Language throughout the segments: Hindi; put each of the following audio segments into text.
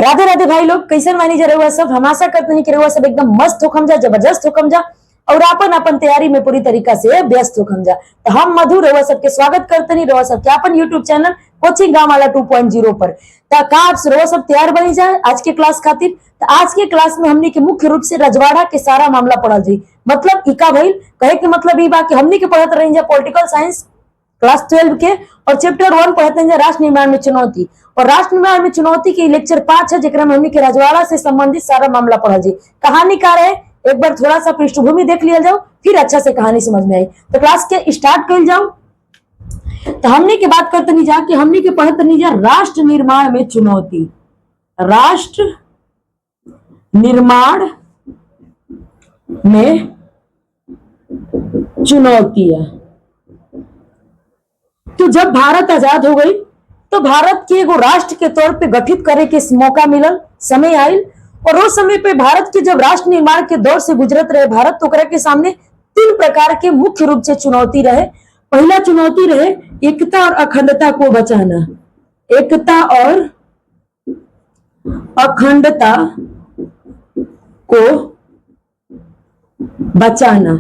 राधे राधे भाई लोग, कैसन मानी जा रहे सब। हम आशा करते नहीं कि रहुआ सब एकदम मस्त होखम जा, जबरदस्त होखम जा और अपन अपन तैयारी में पूरी तरीका से व्यस्त होखम जा। तो हम मधु रहुआ सबके स्वागत करते नहीं रहुआ सबके अपन यूट्यूब चैनल कोचिंग गांववाला 2.0 पर। आप रहुआ सब तैयार बनी जाए आज के क्लास खातिर। तो आज के क्लास में हमने के मुख्य रूप से रजवाड़ा के सारा मामला पढ़ल जी। मतलब इका भइल कहे के मतलब ई बा कि हमने के पढ़त रही जा पॉलिटिकल साइंस क्लास 12 के और चैप्टर 1 पढ़ते हैं राष्ट्र निर्माण में चुनौती। और राष्ट्र निर्माण में चुनौती के लेक्चर 5 है, जेकरा में हमने के रजवाड़ा से संबंधित सारा मामला पढ़ल जी। कहानीकार है, एक बार थोड़ा सा पृष्ठभूमि देख लिया जाओ, फिर अच्छा से कहानी समझ में आई। तो क्लास के स्टार्ट कर जाओ। तो हमने की बात करते नहीं जा कि हमने के पढ़ते नहीं जा राष्ट्र निर्माण में चुनौती। राष्ट्र निर्माण में चुनौतियां। तो जब भारत आजाद हो गई तो भारत के एगो राष्ट्र के तौर पे गठित करे के मौका मिलल, समय आयल। और उस समय पे भारत के जब राष्ट्र निर्माण के दौर से गुजरत रहे भारत, तो ओकरा के सामने 3 प्रकार के मुख्य रूप से चुनौती रहे। पहला चुनौती रहे एकता और अखंडता को बचाना। एकता और अखंडता को बचाना।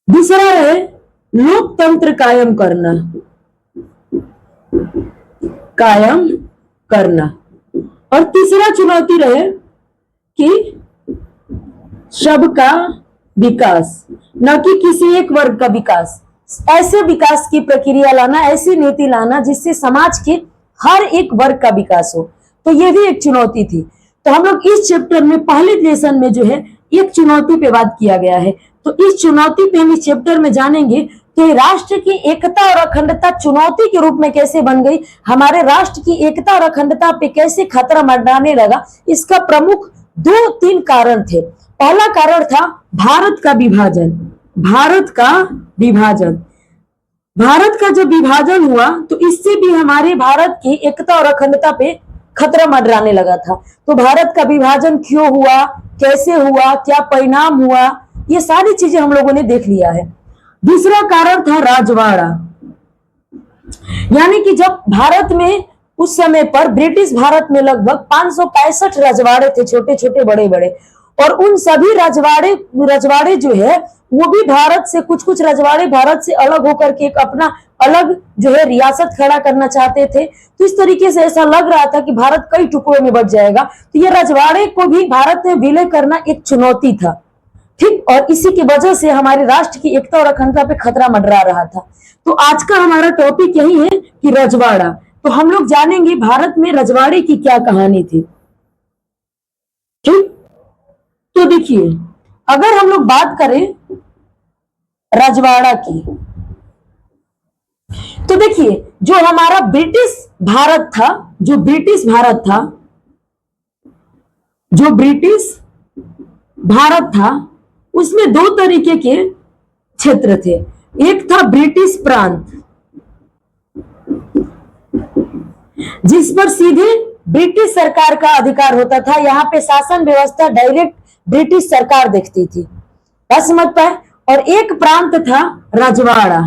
दूसरा रहे लोकतंत्र कायम करना। और तीसरा चुनौती रहे कि सबका विकास, न कि किसी एक वर्ग का विकास। ऐसे विकास की प्रक्रिया लाना, ऐसी नीति लाना जिससे समाज के हर एक वर्ग का विकास हो। तो ये भी एक चुनौती थी। तो हम लोग इस चैप्टर में पहले लेसन में जो है एक चुनौती पे बात किया गया है। तो इस चुनौती पे हम इस चैप्टर में जानेंगे कि राष्ट्र की एकता और अखंडता चुनौती के रूप में कैसे बन गई, हमारे राष्ट्र की एकता और अखंडता पे कैसे खतरा मंडराने लगा। इसका प्रमुख 2-3 कारण थे। पहला कारण था भारत का विभाजन। भारत का जब विभाजन हुआ तो इससे भी हमारे भारत की एकता और अखंडता पे खतरा मंडराने लगा था। तो भारत का विभाजन क्यों हुआ, कैसे हुआ, क्या परिणाम हुआ, ये सारी चीजें हम लोगों ने देख लिया है। दूसरा कारण था राजवाड़ा। यानी कि जब भारत में उस समय पर ब्रिटिश भारत में लगभग 565 रजवाड़े थे, छोटे छोटे बड़े बड़े। और उन सभी रजवाड़े जो है वो भी भारत से कुछ रजवाड़े भारत से अलग होकर के एक अपना अलग जो है रियासत खड़ा करना चाहते थे। तो इस तरीके से ऐसा लग रहा था कि भारत कई टुकड़ों में बट जाएगा। तो ये रजवाड़े को भी भारत में विलय करना एक चुनौती था, ठीक। और इसी की वजह से हमारे राष्ट्र की एकता और अखंडता पे खतरा मंडरा रहा था। तो आज का हमारा टॉपिक यही है कि रजवाड़ा। तो हम लोग जानेंगे भारत में रजवाड़े की क्या कहानी थी, ठीक। तो देखिए, अगर हम लोग बात करें रजवाड़ा की, तो देखिए जो हमारा ब्रिटिश भारत था उसमें 2 तरीके के क्षेत्र थे। एक था ब्रिटिश प्रांत, जिस पर सीधे ब्रिटिश सरकार का अधिकार होता था। यहाँ पे शासन व्यवस्था डायरेक्ट ब्रिटिश सरकार देखती थी, बात समझ पाए। और एक प्रांत था रजवाड़ा,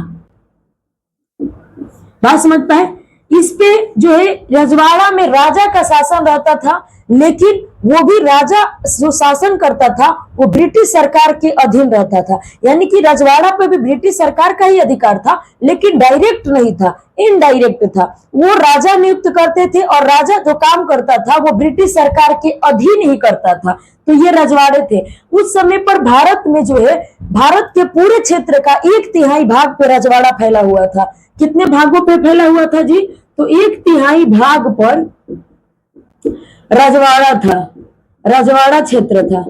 बात समझ पाए। इस पे जो है रजवाड़ा में राजा का शासन रहता था, लेकिन वो भी राजा जो शासन करता था वो ब्रिटिश सरकार के अधीन रहता था। यानी कि रजवाड़ा पे भी ब्रिटिश सरकार का ही अधिकार था, लेकिन डायरेक्ट नहीं था, इनडायरेक्ट था। वो राजा नियुक्त करते थे और राजा जो काम करता था वो ब्रिटिश सरकार के अधीन ही करता था। तो ये रजवाड़े थे। उस समय पर भारत में जो है भारत के पूरे क्षेत्र का 1/3 भाग पे रजवाड़ा फैला हुआ था। कितने भागों पे फैला हुआ था जी? तो 1/3 भाग पर रजवाड़ा था, रजवाड़ा क्षेत्र था।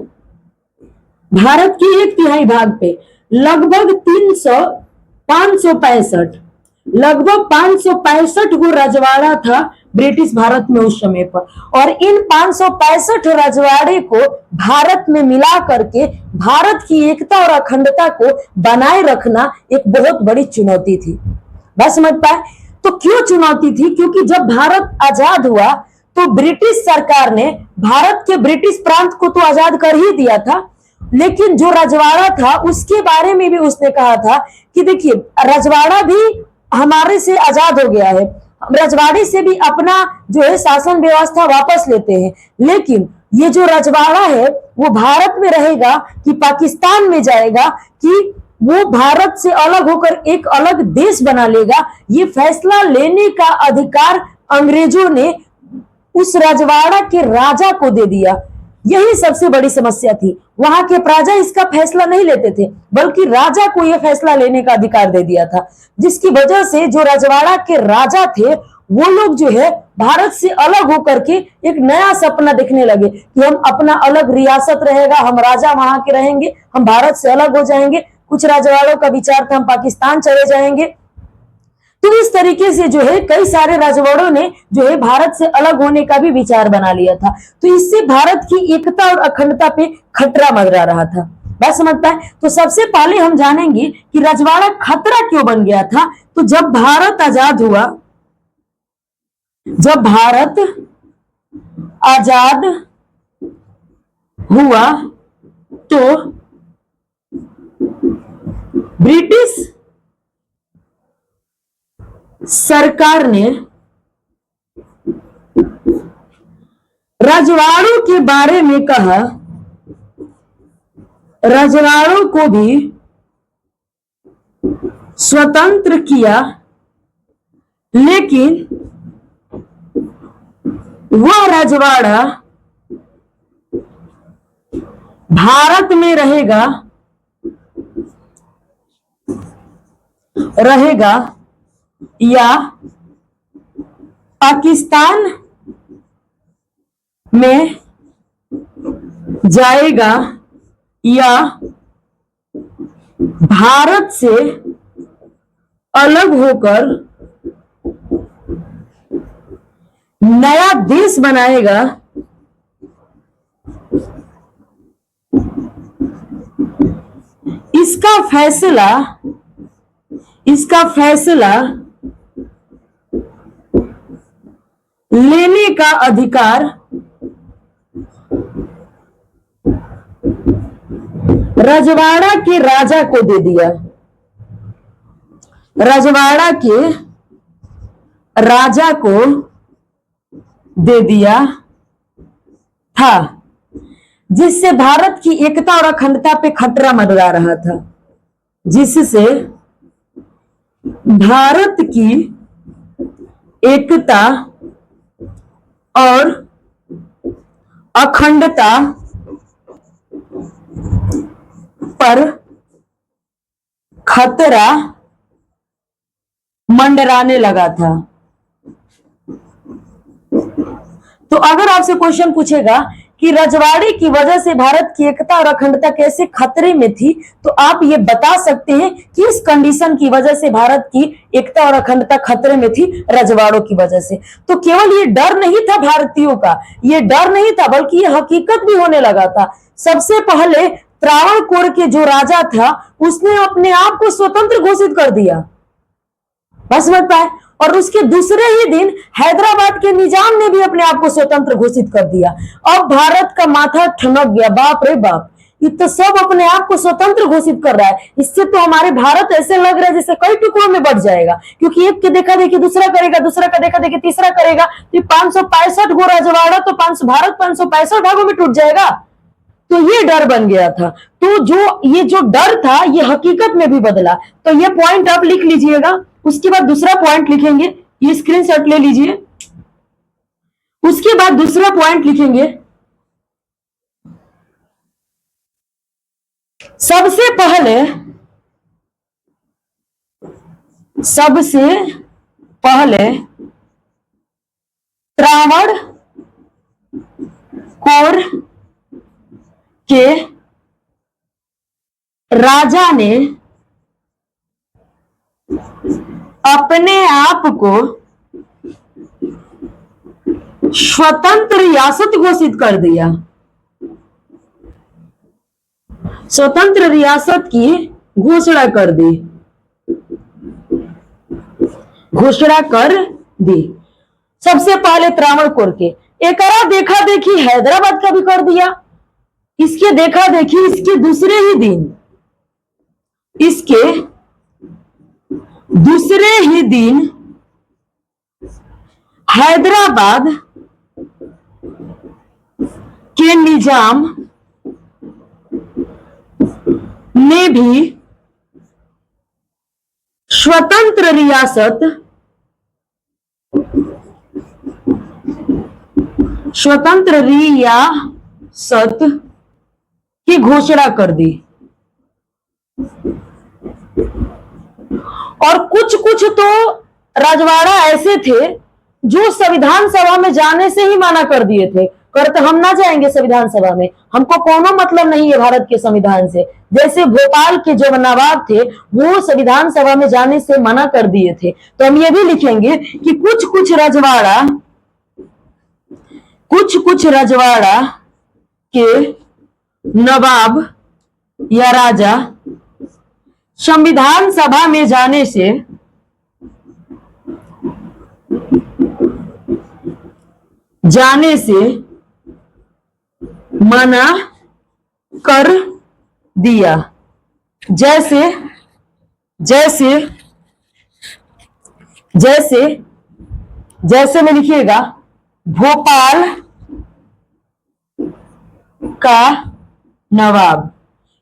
भारत के 1/3 भाग पे लगभग 565 गो रजवाड़ा था ब्रिटिश भारत में उस समय पर। और इन 565 रजवाड़े को भारत में मिला करके भारत की एकता और अखंडता को बनाए रखना एक बहुत बड़ी चुनौती थी, बस समझ पाए। तो क्यों चुनौती थी? क्योंकि जब भारत आजाद हुआ तो ब्रिटिश सरकार ने भारत के ब्रिटिश प्रांत को तो आजाद कर ही दिया था, लेकिन जो रजवाड़ा था उसके बारे में भी उसने कहा था कि देखिए रजवाड़ा भी हमारे से आजाद हो गया है, हम रजवाड़े से भी अपना जो है शासन व्यवस्था वापस लेते हैं, लेकिन ये जो रजवाड़ा है वो भारत में रहेगा कि पाकिस्तान में जाएगा, कि वो भारत से अलग होकर एक अलग देश बना लेगा, ये फैसला लेने का अधिकार अंग्रेजों ने उस रजवाड़ा के राजा को दे दिया। यही सबसे बड़ी समस्या थी। वहां के प्रजा इसका फैसला नहीं लेते थे, बल्कि राजा को यह फैसला लेने का अधिकार दे दिया था, जिसकी वजह से जो रजवाड़ा के राजा थे वो लोग जो है भारत से अलग होकर के एक नया सपना देखने लगे कि हम अपना अलग रियासत रहेगा, हम राजा वहां के रहेंगे, हम भारत से अलग हो जाएंगे। कुछ रजवाड़ों का विचार था हम पाकिस्तान चले जाएंगे। तो इस तरीके से जो है कई सारे रजवाड़ों ने जो है भारत से अलग होने का भी विचार बना लिया था। तो इससे भारत की एकता और अखंडता पे खतरा मंडरा रहा था। बात समझता है? तो सबसे पहले हम जानेंगे कि रजवाड़ा खतरा क्यों बन गया था। तो जब भारत आजाद हुआ, जब भारत आजाद हुआ तो ब्रिटिश सरकार ने रजवाड़ों के बारे में कहा, रजवाड़ों को भी स्वतंत्र किया, लेकिन वह रजवाड़ा भारत में रहेगा या पाकिस्तान में जाएगा या भारत से अलग होकर नया देश बनाएगा। इसका फैसला लेने का अधिकार रजवाड़ा के राजा को दे दिया। रजवाड़ा के राजा को दे दिया था, जिससे भारत की एकता और अखंडता पे खतरा मंडरा रहा था, जिससे भारत की एकता और अखंडता पर खतरा मंडराने लगा था। तो अगर आपसे क्वेश्चन पूछेगा कि रजवाड़े की वजह से भारत की एकता और अखंडता कैसे खतरे में थी, तो आप ये बता सकते हैं कि इस कंडीशन की वजह से भारत की एकता और अखंडता खतरे में थी रजवाड़ों की वजह से। तो केवल ये डर नहीं था भारतीयों का, ये डर नहीं था, बल्कि ये हकीकत भी होने लगा था। सबसे पहले त्रावणकोर के जो राजा था उसने अपने आप को स्वतंत्र घोषित कर दिया, बस समझ पाए। और उसके दूसरे ही दिन हैदराबाद के निजाम ने भी अपने आप को स्वतंत्र घोषित कर दिया। अब भारत का माथा ठनक गया, बाप रे बाप, ये तो सब अपने आप को स्वतंत्र घोषित कर रहा है। इससे तो हमारे भारत ऐसे लग रहा है जैसे कई टुकड़ों में बढ़ जाएगा, क्योंकि एक के देखा देखी दूसरा करेगा, दूसरा का देखा देखी तीसरा करेगा। तो 565 गो रजवाड़ा तो भारत 565 भागों में टूट जाएगा। तो ये डर बन गया था। तो ये जो डर था ये हकीकत में भी बदला। तो ये पॉइंट आप लिख लीजिएगा। उसके बाद दूसरा पॉइंट लिखेंगे, ये स्क्रीनशॉट ले लीजिए। उसके बाद दूसरा पॉइंट लिखेंगे, सबसे पहले त्रावणकोर के राजा ने अपने आप को स्वतंत्र रियासत घोषित कर दिया। स्वतंत्र रियासत की घोषणा कर दी, सबसे पहले त्रावणकोर के। एक देखा देखी हैदराबाद का भी कर दिया। इसके देखा देखी इसके दूसरे ही दिन हैदराबाद के निजाम ने भी स्वतंत्र रियासत की घोषणा कर दी। और कुछ कुछ तो रजवाड़ा ऐसे थे जो संविधान सभा में जाने से ही मना कर दिए थे, करते हम ना जाएंगे संविधान सभा में, हमको कोनो मतलब नहीं है भारत के संविधान से। जैसे भोपाल के जो नवाब थे वो संविधान सभा में जाने से मना कर दिए थे। तो हम ये भी लिखेंगे कि कुछ कुछ रजवाड़ा के नवाब या राजा संविधान सभा में जाने से मना कर दिया। जैसे में लिखिएगा भोपाल का नवाब।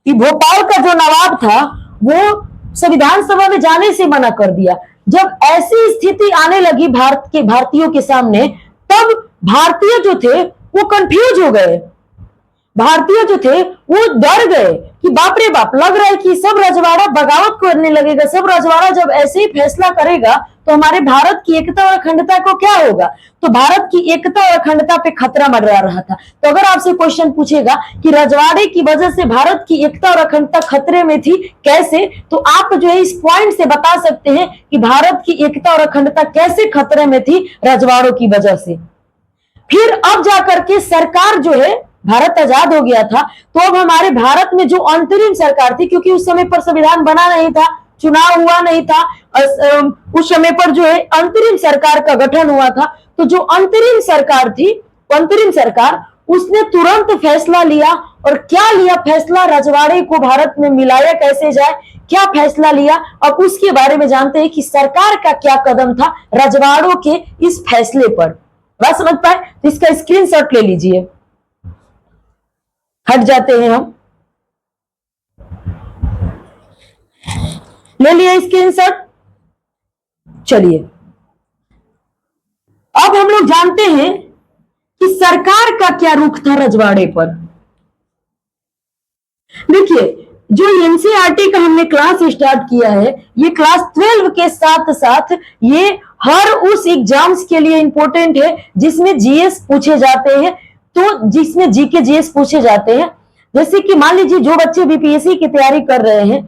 कि भोपाल का जो नवाब था वो संविधान सभा में जाने से मना कर दिया। जब ऐसी स्थिति आने लगी भारतीयों के सामने, तब भारतीय जो थे वो कंफ्यूज हो गए। भारतीय जो थे वो डर गए कि बाप रे बाप, लग रहा है कि सब रजवाड़ा बगावत करने लगेगा, सब रजवाड़ा जब ऐसे ही फैसला करेगा तो हमारे भारत की एकता और अखंडता को क्या होगा। तो भारत की एकता और अखंडता पे खतरा मंडरा रहा था। तो अगर आपसे क्वेश्चन पूछेगा कि रजवाड़े की वजह से भारत की एकता और अखंडता खतरे में थी कैसे, तो आप जो है इस पॉइंट से बता सकते हैं कि भारत की एकता और अखंडता कैसे खतरे में थी, रजवाड़ों की वजह से। फिर अब जाकर के सरकार जो है, भारत आजाद हो गया था, तो अब हमारे भारत में जो अंतरिम सरकार थी, क्योंकि उस समय पर संविधान बना नहीं था, चुनाव हुआ नहीं था, उस समय पर जो है अंतरिम सरकार का गठन हुआ था। तो जो अंतरिम सरकार थी, अंतरिम सरकार, उसने तुरंत फैसला लिया। और क्या लिया फैसला, रजवाड़े को भारत में मिलाया कैसे जाए, क्या फैसला लिया, अब उसके बारे में जानते हैं कि सरकार का क्या कदम था रजवाड़ों के इस फैसले पर। बात समझ पाए? तो इसका स्क्रीनशॉट ले लीजिए। हट जाते हैं हम, ले लिया स्क्रीनशॉट। चलिए अब हम लोग जानते हैं कि सरकार का क्या रुख था रजवाड़े पर। देखिए, जो एनसीईआरटी का हमने क्लास स्टार्ट किया है, ये क्लास 12 के साथ साथ ये हर उस एग्जाम्स के लिए इंपॉर्टेंट है जिसमें जीएस पूछे जाते हैं। तो जिसमें जीके जीएस पूछे जाते हैं, जैसे कि मान लीजिए जो बच्चे बीपीएससी की तैयारी कर रहे हैं,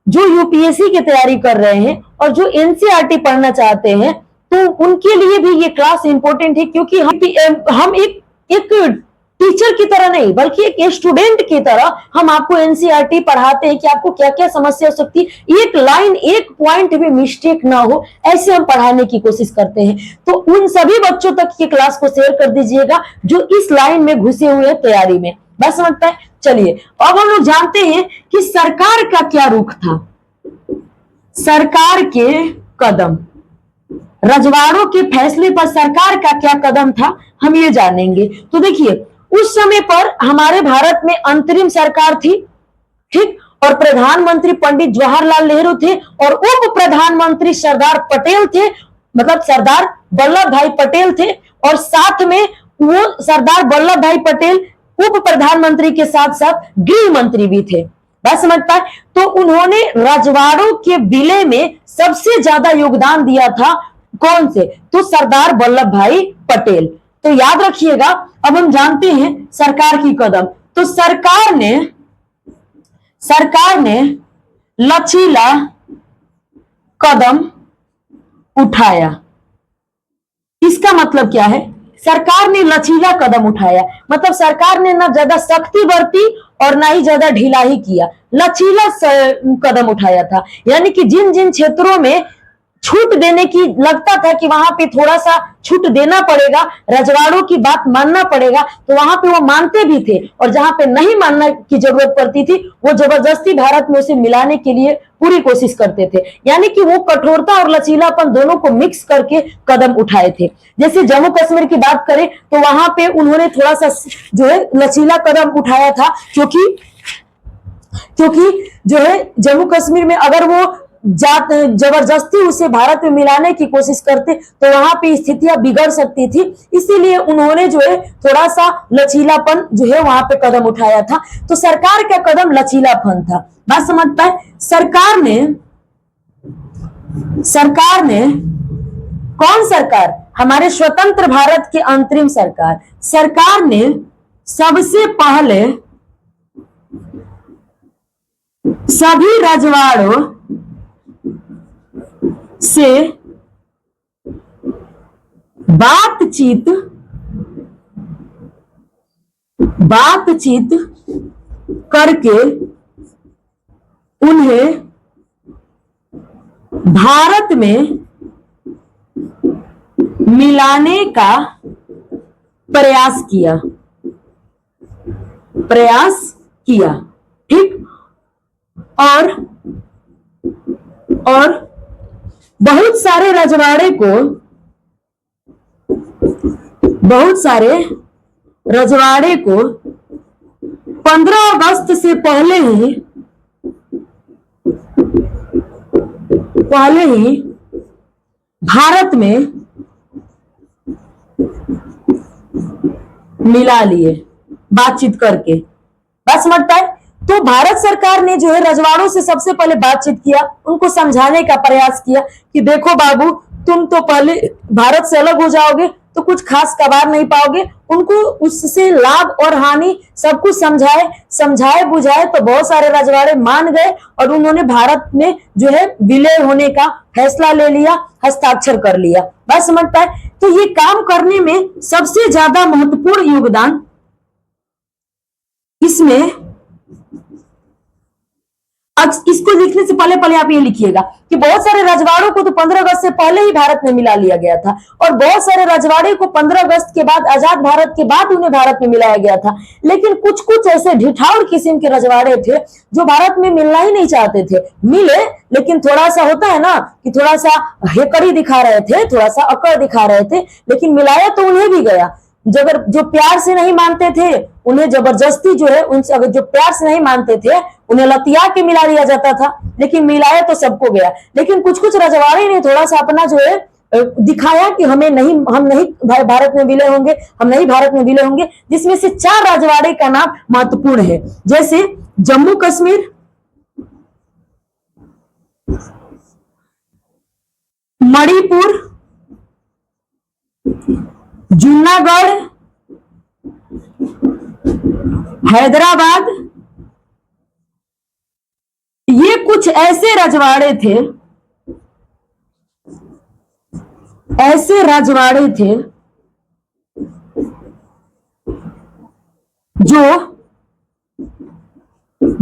जो यूपीएससी की तैयारी कर रहे हैं और जो एनसीईआरटी पढ़ना चाहते हैं, तो उनके लिए भी ये क्लास इंपॉर्टेंट है। क्योंकि हम एक टीचर की तरह नहीं, बल्कि एक स्टूडेंट की तरह हम आपको एनसीईआरटी पढ़ाते हैं कि आपको क्या क्या समस्या हो सकती है, एक लाइन एक पॉइंट भी मिस्टेक ना हो, ऐसे हम पढ़ाने की कोशिश करते हैं। तो उन सभी बच्चों तक ये क्लास को शेयर कर दीजिएगा जो इस लाइन में घुसे हुए हैं तैयारी में। बस समझता है? चलिए अब हम लोग जानते हैं कि सरकार का क्या रुख था, सरकार के कदम, रजवाड़ों के फैसले पर सरकार का क्या कदम था, हम ये जानेंगे। तो देखिए, उस समय पर हमारे भारत में अंतरिम सरकार थी, ठीक, और प्रधानमंत्री पंडित जवाहरलाल नेहरू थे और उप प्रधानमंत्री सरदार पटेल थे, मतलब सरदार वल्लभ भाई पटेल थे। और साथ में वो सरदार वल्लभ भाई पटेल उप प्रधानमंत्री के साथ साथ गृह मंत्री भी थे। बात समझ पाए? तो उन्होंने रजवाड़ों के विलय में सबसे ज्यादा योगदान दिया था, कौन से? तो सरदार वल्लभ भाई पटेल। तो याद रखिएगा। अब हम जानते हैं सरकार की कदम। तो सरकार ने लचीला कदम उठाया। इसका मतलब क्या है? सरकार ने लचीला कदम उठाया, मतलब सरकार ने ना ज्यादा सख्ती बरती और ना ही ज्यादा ढिलाई किया, लचीला कदम उठाया था। यानी कि जिन जिन छूट देने की लगता था कि वहां पे थोड़ा सा छूट देना पड़ेगा, रजवाड़ों की बात मानना पड़ेगा, तो वहां पे वो मानते भी थे, और जहां पे नहीं मानने की जरूरत पड़ती थी वो जबरदस्ती भारत में उसे मिलाने के लिए पूरी कोशिश करते थे। यानी कि वो कठोरता और लचीलापन दोनों को मिक्स करके कदम उठाए थे। जैसे जम्मू कश्मीर की बात करें तो वहां पे उन्होंने थोड़ा सा जो है लचीला कदम उठाया था, क्योंकि जो है जम्मू कश्मीर में अगर वो जबरदस्ती उसे भारत में मिलाने की कोशिश करते तो वहां पे स्थितियां बिगड़ सकती थी। इसीलिए उन्होंने जो है थोड़ा सा लचीलापन जो है वहां पे कदम उठाया था। तो सरकार का कदम लचीलापन था। बात समझ पाए? सरकार ने कौन सरकार? हमारे स्वतंत्र भारत की अंतरिम सरकार ने सबसे पहले सभी रजवाड़ों से बातचीत करके उन्हें भारत में मिलाने का प्रयास किया। ठीक। और बहुत सारे रजवाड़े को 15 अगस्त से पहले ही भारत में मिला लिए बातचीत करके। बात समझ पाए? तो भारत सरकार ने जो है रजवाड़ों से सबसे पहले बातचीत किया, उनको समझाने का प्रयास किया कि देखो बाबू, तुम तो पहले भारत से अलग हो जाओगे तो कुछ खास कबार नहीं पाओगे। उनको उससे लाभ और हानि सब कुछ समझाए बुझाए तो बहुत सारे रजवाड़े मान गए और उन्होंने भारत में जो है विलय होने का फैसला ले लिया, हस्ताक्षर कर लिया। बात समझ पाए? तो ये काम करने में सबसे ज्यादा महत्वपूर्ण योगदान इसमें, इसको लिखने से पहले आप ये लिखिएगा कि बहुत सारे रजवाड़ों को तो 15 अगस्त से पहले ही भारत में मिला लिया गया था, और बहुत सारे रजवाड़े को 15 अगस्त के बाद, आजाद भारत के बाद उन्हें भारत में मिलाया गया था। लेकिन कुछ ऐसे ढिठाउर किस्म के रजवाड़े थे जो भारत में मिलना ही नहीं चाहते थे। मिले, लेकिन थोड़ा सा होता है ना कि थोड़ा सा हेकड़ी दिखा रहे थे, थोड़ा सा अकड़ दिखा रहे थे, लेकिन मिलाया तो उन्हें भी गया। जो प्यार से नहीं मानते थे उन्हें जबरदस्ती जो है, उनसे अगर जो प्यार से नहीं मानते थे उन्हें लतिया के मिला दिया जाता था, लेकिन मिलाया तो सबको गया। लेकिन कुछ रजवाड़े ने थोड़ा सा अपना जो है दिखाया कि हम नहीं भारत में विलय होंगे, हम नहीं भारत में विलय होंगे, जिसमें से 4 रजवाड़े का नाम महत्वपूर्ण है। जैसे जम्मू कश्मीर, मणिपुर, जूनागढ़, हैदराबाद, ये कुछ ऐसे रजवाड़े थे जो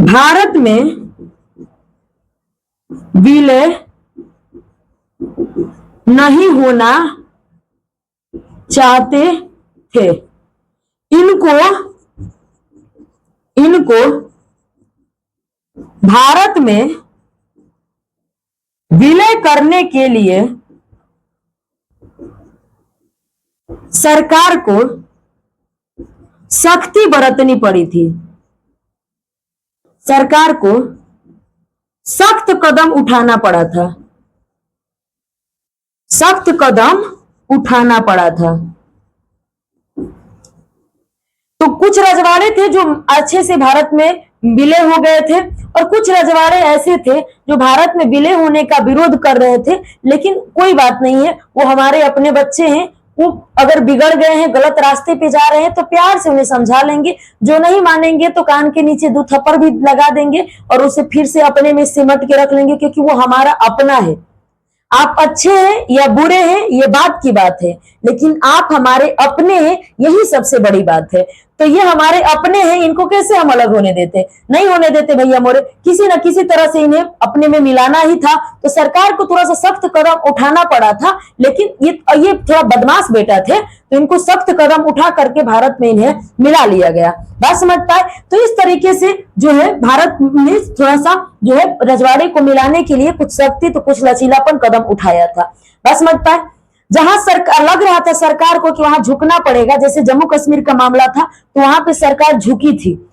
भारत में विलय नहीं होना चाहते थे। इनको भारत में विलय करने के लिए सरकार को सख्ती बरतनी पड़ी थी। सरकार को सख्त कदम उठाना पड़ा था। तो कुछ रजवाड़े थे जो अच्छे से भारत में विलय हो गए थे, और कुछ रजवाड़े ऐसे थे जो भारत में विलय होने का विरोध कर रहे थे। लेकिन कोई बात नहीं है, वो हमारे अपने बच्चे हैं, वो अगर बिगड़ गए हैं, गलत रास्ते पे जा रहे हैं तो प्यार से उन्हें समझा लेंगे। जो नहीं मानेंगे तो कान के नीचे 2 थप्पड़ भी लगा देंगे और उसे फिर से अपने में सिमट के रख लेंगे, क्योंकि वो हमारा अपना है। आप अच्छे हैं या बुरे हैं ये बात की बात है, लेकिन आप हमारे अपने हैं, यही सबसे बड़ी बात है। तो ये हमारे अपने हैं, इनको कैसे हम अलग होने देते? नहीं होने देते भैया मोरे, किसी न किसी तरह से इन्हें अपने में मिलाना ही था। तो सरकार को थोड़ा सा सख्त कदम उठाना पड़ा था, लेकिन ये थोड़ा बदमाश बेटा थे, तो इनको सख्त कदम उठा करके भारत में इन्हें मिला लिया गया। बात समझ पाए? तो इस तरीके से जो है भारत ने थोड़ा सा जो है रजवाड़े को मिलाने के लिए कुछ सख्ती तो कुछ लचीलापन कदम उठाया था। बात समझ पाए? जहां सरकार लग रहा था सरकार को कि वहां झुकना पड़ेगा, जैसे जम्मू कश्मीर का मामला था तो वहां पे सरकार झुकी थी।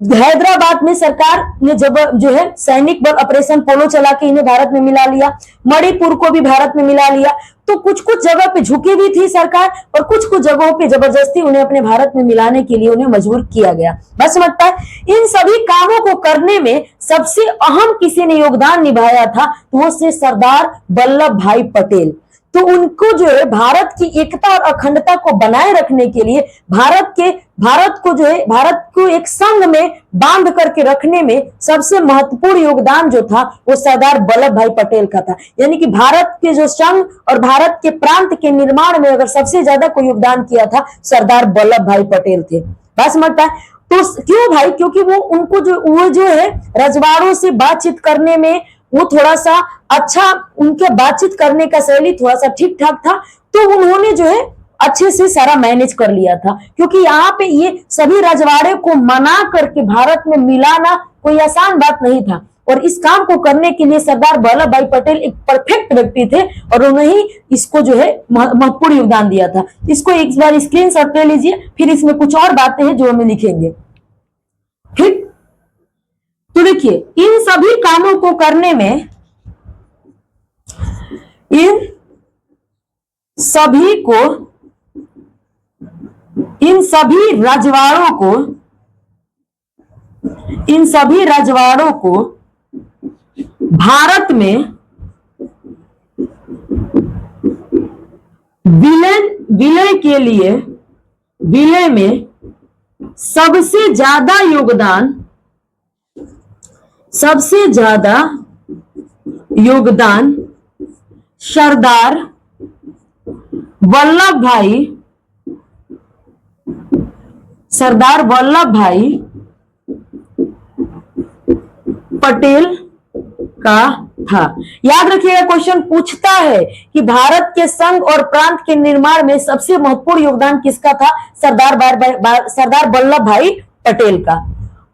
हैदराबाद में सरकार ने जब जो है सैनिक बल ऑपरेशन पोलो चला के इन्हें भारत में मिला लिया, मणिपुर को भी भारत में मिला लिया। तो कुछ कुछ जगह पे झुकी भी थी सरकार और कुछ कुछ जगहों पे जबरदस्ती उन्हें अपने भारत में मिलाने के लिए उन्हें मजबूर किया गया। बस समझता है? इन सभी कामों को करने में सबसे अहम किसी ने योगदान निभाया था, तो वो से सरदार वल्लभ भाई पटेल। तो उनको जो है भारत की एकता और अखंडता को बनाए रखने के लिए भारत को जो है भारत को एक संघ में बांध करके रखने में सबसे महत्वपूर्ण योगदान जो था वो सरदार वल्लभ भाई पटेल का था। यानी कि भारत के जो संघ और भारत के प्रांत के निर्माण में अगर सबसे ज्यादा कोई योगदान किया था सरदार वल्लभ भाई पटेल थे। बस समझता है? तो क्यों भाई? क्योंकि वो जो है रजवाड़ों से बातचीत करने में वो थोड़ा सा अच्छा, उनके बातचीत करने का शैली थोड़ा सा ठीक ठाक था, तो उन्होंने जो है अच्छे से सारा मैनेज कर लिया था। क्योंकि यहाँ पे ये सभी रजवाड़े को मना करके भारत में मिलाना कोई आसान बात नहीं था, और इस काम को करने के लिए सरदार वल्लभ भाई पटेल एक परफेक्ट व्यक्ति थे और उन्होंने इसको जो है महत्वपूर्ण योगदान दिया था। इसको एक बार स्क्रीनशॉट ले लीजिए, फिर इसमें कुछ और बातें हैं जो हमें लिखेंगे। ठीक, तो देखिए इन सभी कामों को करने में इन सभी रजवाड़ों को भारत में विलय के लिए विलय में सबसे ज्यादा योगदान सरदार वल्लभ भाई पटेल का था। याद रखिएगा, क्वेश्चन पूछता है कि भारत के संघ और प्रांत के निर्माण में सबसे महत्वपूर्ण योगदान किसका था? सरदार वल्लभ भाई पटेल का।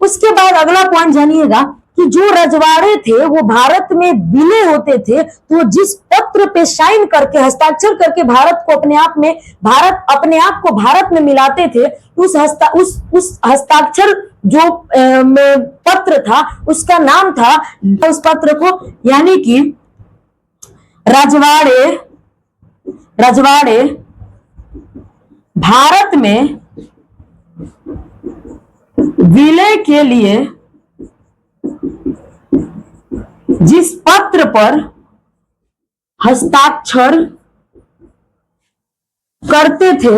उसके बाद अगला पॉइंट जानिएगा कि जो रजवाड़े थे वो भारत में विलय होते थे, तो जिस पत्र पे साइन करके हस्ताक्षर करके भारत अपने आप को भारत में मिलाते थे, उस हस्ताक्षर जो पत्र था उसका नाम था, उस पत्र को यानी कि रजवाड़े भारत में विलय के लिए जिस पत्र पर हस्ताक्षर करते थे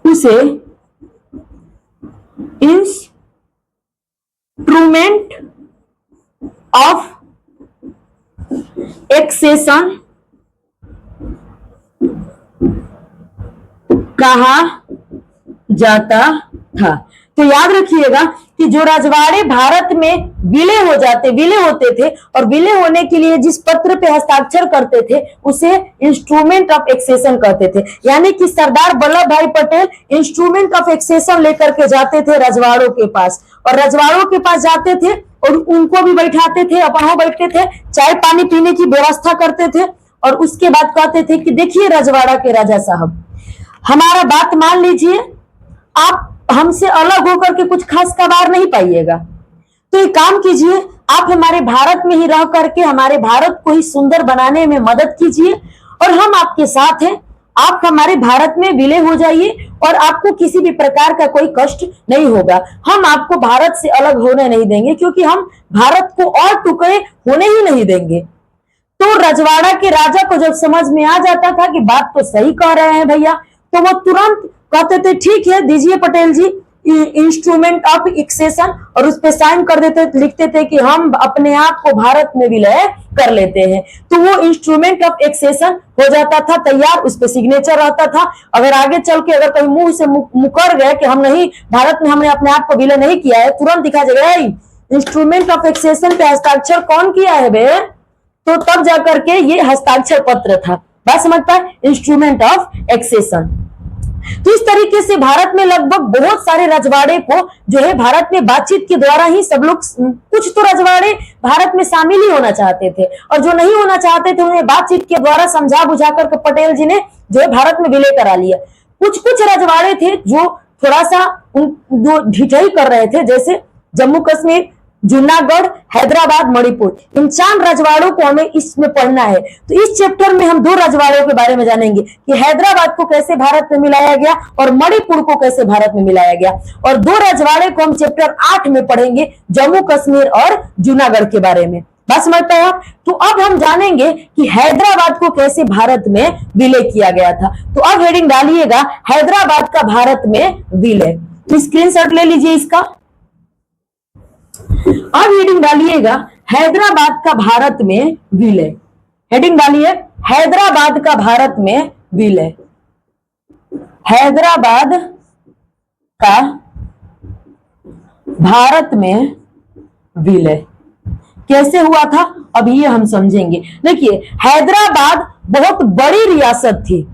उसे इंस्ट्रूमेंट ऑफ एक्सेशन कहा जाता था। तो याद रखिएगा कि जो रजवाड़े भारत में विलय होते थे और विलय होने के लिए जिस पत्र पे हस्ताक्षर करते थे उसे इंस्ट्रूमेंट ऑफ एक्सेशन कहते थे। यानी कि सरदार वल्लभ भाई पटेल इंस्ट्रूमेंट ऑफ एक्सेशन लेकर के जाते थे रजवाड़ों के पास, और रजवाड़ों के पास जाते थे और उनको भी बैठाते थे, अपन बैठते थे, चाय पानी पीने की व्यवस्था करते थे, और उसके बाद कहते थे कि देखिए रजवाड़ा के राजा साहब, हमारा बात मान लीजिए, आप हमसे अलग होकर के कुछ खास कबार नहीं पाइएगा, तो एक काम कीजिए, आप हमारे भारत में ही रह करके हमारे भारत को ही सुंदर बनाने में मदद कीजिए और हम आपके साथ हैं। आप हमारे भारत में विलय हो जाइए और आपको किसी भी प्रकार का कोई कष्ट नहीं होगा। हम आपको भारत से अलग होने नहीं देंगे, क्योंकि हम भारत को और टुकड़े होने ही नहीं देंगे। तो रजवाड़ा के राजा को जब समझ में आ जाता था कि बात तो सही कह रहे हैं भैया, तो वो तुरंत कहते थे ठीक है, दीजिए पटेल जी, इंस्ट्रूमेंट ऑफ एक्सेशन, और उस पे साइन कर देते, लिखते थे कि हम अपने आप को भारत में विलय कर लेते हैं। तो वो इंस्ट्रूमेंट ऑफ एक्सेशन हो जाता था तैयार, उस पे सिग्नेचर रहता था। अगर आगे चल के अगर कहीं मुंह से मुकर गए कि हम नहीं, भारत में हमने अपने आप को विलय नहीं किया है, तुरंत दिखा जाएगा इंस्ट्रूमेंट ऑफ एक्सेशन पे हस्ताक्षर कौन किया है बे, तो तब जाकर के ये हस्ताक्षर पत्र था। बात समझ पाए, इंस्ट्रूमेंट ऑफ एक्सेशन। तो इस तरीके से भारत में लगभग बहुत सारे रजवाड़े को जो है भारत में बातचीत के द्वारा ही सब लोग, कुछ तो रजवाड़े भारत में शामिल ही होना चाहते थे, और जो नहीं होना चाहते थे उन्हें बातचीत के द्वारा समझा बुझा कर पटेल जी ने जो है भारत में विलय करा लिया। कुछ कुछ रजवाड़े थे जो थोड़ा सा जो ढिठाई कर रहे थे, जैसे जम्मू कश्मीर, जूनागढ़, हैदराबाद, मणिपुर, इन 4 रजवाड़ों को हमें इसमें पढ़ना है। तो इस चैप्टर में हम 2 रजवाड़ों के बारे में जानेंगे कि हैदराबाद को कैसे भारत में मिलाया गया और मणिपुर को कैसे भारत में मिलाया गया, और 2 रजवाड़े को हम चैप्टर 8 में पढ़ेंगे, जम्मू कश्मीर और जूनागढ़ के बारे में। बस समझते हैं आप। तो अब हम जानेंगे कि हैदराबाद को कैसे भारत में विलय किया गया था। तो अब हेडिंग डालिएगा, हैदराबाद का भारत में विलय। स्क्रीनशॉट ले लीजिए इसका। अब हेडिंग डालिएगा, हैदराबाद का भारत में विलय। हेडिंग डालिए, हैदराबाद का भारत में विलय। हैदराबाद का भारत में विलय कैसे हुआ था, अब ये हम समझेंगे। देखिए, हैदराबाद बहुत बड़ी रियासत थी,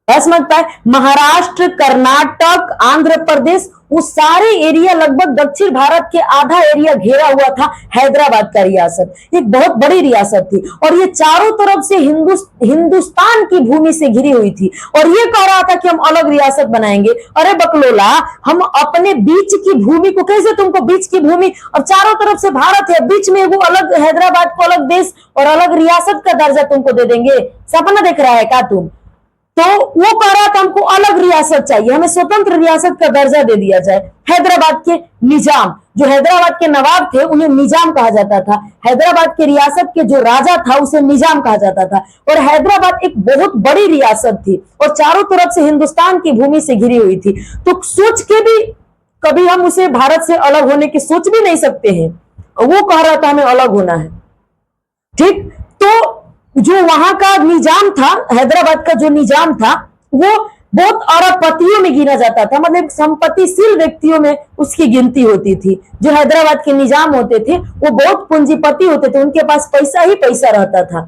समझता है, महाराष्ट्र, कर्नाटक, आंध्र प्रदेश, वो सारे एरिया, लगभग दक्षिण भारत के आधा एरिया घेरा हुआ था हैदराबाद का रियासत। एक बहुत बड़ी रियासत थी, और ये चारों तरफ से हिंदुस्तान की भूमि से घिरी हुई थी, और ये कह रहा था कि हम अलग रियासत बनाएंगे। अरे बकलोला, हम अपने बीच की भूमि को कैसे, तुमको बीच की भूमि और चारों तरफ से भारत है, बीच में वो अलग, हैदराबाद को अलग देश और अलग रियासत का दर्जा तुमको दे देंगे? सपना देख रहा है क्या तुम? तो वो कह रहा था हमको अलग रियासत चाहिए, हमें स्वतंत्र रियासत का दर्जा दे दिया जाए। हैदराबाद के निजाम, जो हैदराबाद के नवाब थे, उन्हें निजाम कहा जाता था। हैदराबाद के रियासत के जो राजा था उसे निजाम कहा जाता था। और हैदराबाद एक बहुत बड़ी रियासत थी और चारों तरफ से हिंदुस्तान की भूमि से घिरी हुई थी। तो सोच के भी कभी हम उसे भारत से अलग होने की सोच भी नहीं सकते हैं, और वो कह रहा था हमें अलग होना है। ठीक, तो जो वहां का निजाम था, हैदराबाद का जो निजाम था, वो बहुत अरबपतियों में गिना जाता था, मतलब संपत्तिशील व्यक्तियों में उसकी गिनती होती थी। जो हैदराबाद के निजाम होते थे वो बहुत पूंजीपति होते थे, उनके पास पैसा ही पैसा रहता था।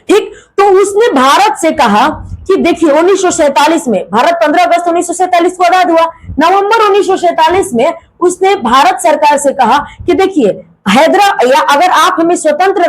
ठीक, तो उसने भारत से कहा कि देखिए 1947 में, भारत 15 अगस्त 1947 को आजाद हुआ, नवंबर 1947 में उसने भारत सरकार से कहा कि देखिए या अगर आप हमें स्वतंत्र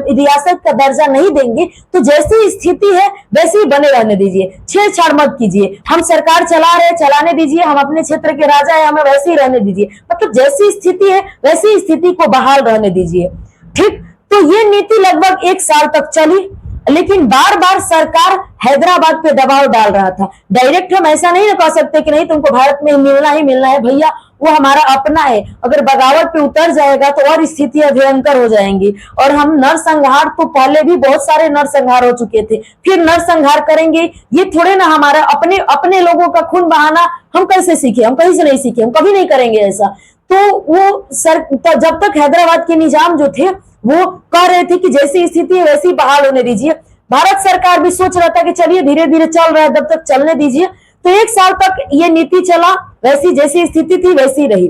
रियासत का दर्जा नहीं देंगे तो जैसी स्थिति है वैसे ही बने रहने दीजिए, छेड़छाड़ मत कीजिए, हम सरकार चला रहे, चलाने दीजिए, हम अपने क्षेत्र के राजा है, हमें वैसे ही रहने दीजिए, मतलब जैसी स्थिति है वैसी स्थिति को बहाल रहने दीजिए। ठीक, तो ये नीति लगभग 1 साल तक चली, लेकिन बार बार सरकार हैदराबाद पे दबाव डाल रहा था। डायरेक्ट हम ऐसा नहीं कह सकते कि नहीं तुमको भारत में मिलना ही मिलना है, भैया वो हमारा अपना है, अगर बगावत पे उतर जाएगा तो और स्थितियां भयंकर हो जाएंगी। और हम नरसंहार, तो पहले भी बहुत सारे नरसंहार हो चुके थे, फिर नरसंहार करेंगे, ये थोड़े ना हमारा अपने लोगों का खून बहाना हम कैसे सीखे, हम कहीं से नहीं सीखे, हम कभी नहीं करेंगे ऐसा। तो वो जब तक हैदराबाद के निजाम जो थे वो कह रहे थे कि जैसी स्थिति है वैसी बहाल होने दीजिए, भारत सरकार भी सोच रहा था कि चलिए धीरे धीरे चल रहा है, जब तक चलने दीजिए। तो 1 साल तक ये नीति चला, वैसी जैसी स्थिति थी वैसी रही।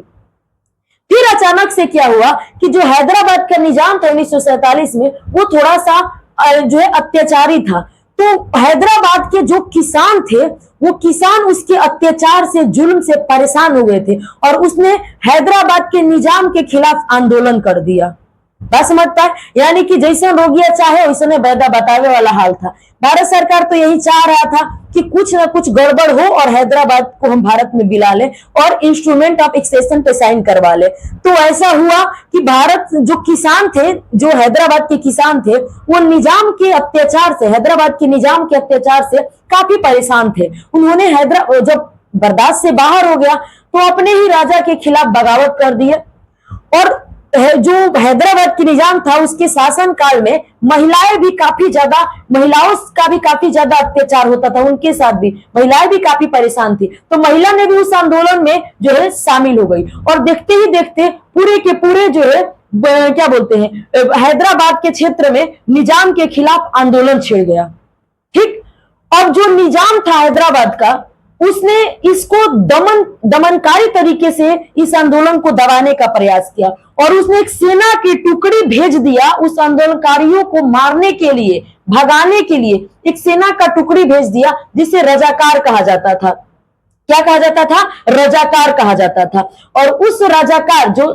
फिर अचानक से क्या हुआ कि जो हैदराबाद का निजाम था 1947 में, वो थोड़ा सा जो है अत्याचारी था। तो हैदराबाद के जो किसान थे, वो किसान उसके अत्याचार से, जुल्म से परेशान हो गए थे, और उसने हैदराबाद के निजाम के खिलाफ आंदोलन कर दिया। बस समझता है, यानी कि जैसे रोगिया चाहे वैसे बैदा बतावे वाला हाल था। भारत सरकार तो यही चाह रहा था कि कुछ ना कुछ गड़बड़ हो और हैदराबाद को हम भारत में मिला ले और इंस्ट्रूमेंट ऑफ एक्सेशन पे साइन करवा ले। तो ऐसा हुआ कि भारत, जो किसान थे, जो हैदराबाद के किसान थे, वो निजाम के अत्याचार से, हैदराबाद के निजाम के अत्याचार से काफी परेशान थे। उन्होंने हैदराबाद जब बर्दाश्त से बाहर हो गया तो अपने ही राजा के खिलाफ बगावत कर दिए, और जो हैदराबाद की निजाम था उसके शासन काल में महिलाओं का भी काफी ज्यादा अत्याचार होता था, उनके साथ भी महिलाएं भी काफी परेशान थी। तो महिला ने भी उस आंदोलन में जो है शामिल हो गई और देखते ही देखते पूरे के पूरे जो है क्या बोलते हैं हैदराबाद के क्षेत्र में निजाम के खिलाफ आंदोलन छिड़ गया। ठीक, अब जो निजाम था हैदराबाद का उसने इसको दमनकारी तरीके से इस आंदोलन को दबाने का प्रयास किया और उसने एक सेना की टुकड़ी भेज दिया उस आंदोलनकारियों को मारने के लिए, भगाने के लिए एक सेना का टुकड़ी भेज दिया जिसे रजाकार कहा जाता था। क्या कहा जाता था? रजाकार कहा जाता था। और उस रजाकार जो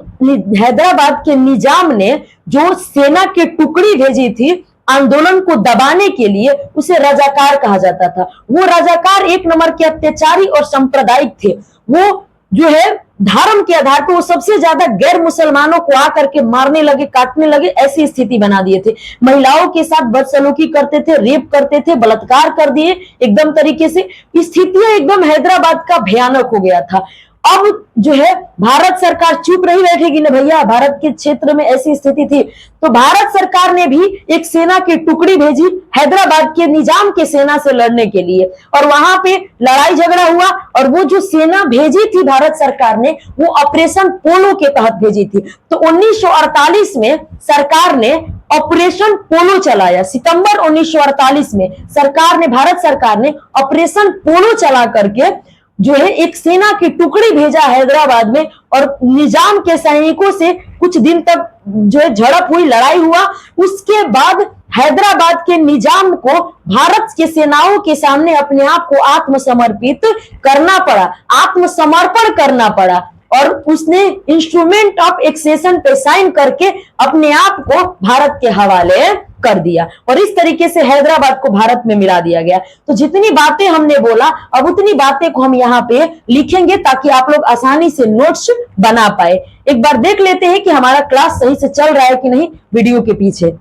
हैदराबाद के निजाम ने जो सेना की टुकड़ी भेजी थी आंदोलन को दबाने के लिए, उसे रजाकार कहा जाता था। वो रजाकार एक नंबर के अत्याचारी और सांप्रदायिक थे। वो जो है धर्म के आधार पर वो सबसे ज्यादा गैर मुसलमानों को आकर के मारने लगे, काटने लगे, ऐसी स्थिति बना दिए थे। महिलाओं के साथ बदसलूकी करते थे, रेप करते थे, बलात्कार कर दिए एकदम तरीके से। स्थितियां एकदम हैदराबाद का भयानक हो गया था। अब जो है भारत सरकार चुप नहीं बैठेगी ना भैया, भारत के क्षेत्र में ऐसी स्थिति थी तो भारत सरकार ने भी एक सेना की टुकड़ी भेजी हैदराबाद के निजाम के सेना से लड़ने के लिए और वहां पे लड़ाई झगड़ा हुआ। और वो जो सेना भेजी थी भारत सरकार ने वो ऑपरेशन पोलो के तहत भेजी थी। तो 1948 में सरकार ने ऑपरेशन पोलो चलाया। सितंबर 1948 में भारत सरकार ने ऑपरेशन पोलो चला करके जो है एक सेना की टुकड़ी भेजा हैदराबाद में और निजाम के सैनिकों से कुछ दिन तक जो है झड़प हुई, लड़ाई हुआ। उसके बाद हैदराबाद के निजाम को भारत के सेनाओं के सामने अपने आप को आत्मसमर्पित करना पड़ा, आत्मसमर्पण करना पड़ा और उसने इंस्ट्रूमेंट ऑफ एक्सेशन पे साइन करके अपने आप को भारत के हवाले कर दिया और इस तरीके से हैदराबाद को भारत में मिला दिया गया। तो जितनी बातें हमने बोला अब उतनी बातें को हम यहाँ पे लिखेंगे ताकि आप लोग आसानी से नोट्स बना पाए। एक बार देख लेते हैं कि हमारा क्लास सही से चल रहा है कि नहीं वीडियो के पीछे।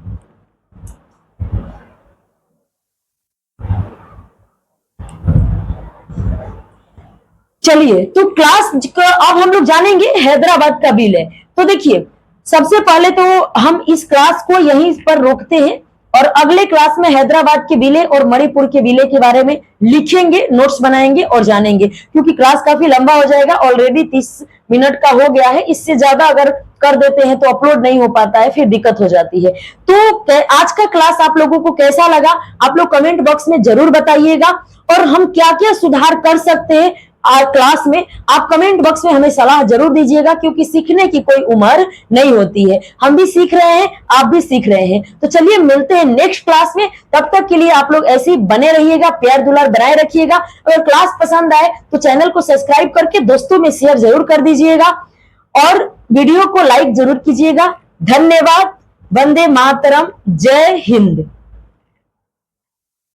चलिए तो क्लास अब हम लोग जानेंगे हैदराबाद का विलय। तो देखिए सबसे पहले तो हम इस क्लास को यहीं पर रोकते हैं और अगले क्लास में हैदराबाद के विलय और मणिपुर के विलय के बारे में लिखेंगे, नोट्स बनाएंगे और जानेंगे क्योंकि क्लास काफी लंबा हो जाएगा। ऑलरेडी 30 मिनट का हो गया है, इससे ज्यादा अगर कर देते हैं तो अपलोड नहीं हो पाता है, फिर दिक्कत हो जाती है। तो आज का क्लास आप लोगों को कैसा लगा आप लोग कमेंट बॉक्स में जरूर बताइएगा और हम क्या क्या सुधार कर सकते हैं क्लास में आप कमेंट बॉक्स में हमें सलाह जरूर दीजिएगा क्योंकि सीखने की कोई उम्र नहीं होती है। हम भी सीख रहे हैं, आप भी सीख रहे हैं। तो चलिए मिलते हैं नेक्स्ट क्लास में, तब तक के लिए आप लोग ऐसे ही बने रहिएगा, प्यार दुलार बनाए रखिएगा। अगर क्लास पसंद आए तो चैनल को सब्सक्राइब करके दोस्तों में शेयर जरूर कर दीजिएगा और वीडियो को लाइक जरूर कीजिएगा। धन्यवाद। वंदे मातरम। जय हिंद।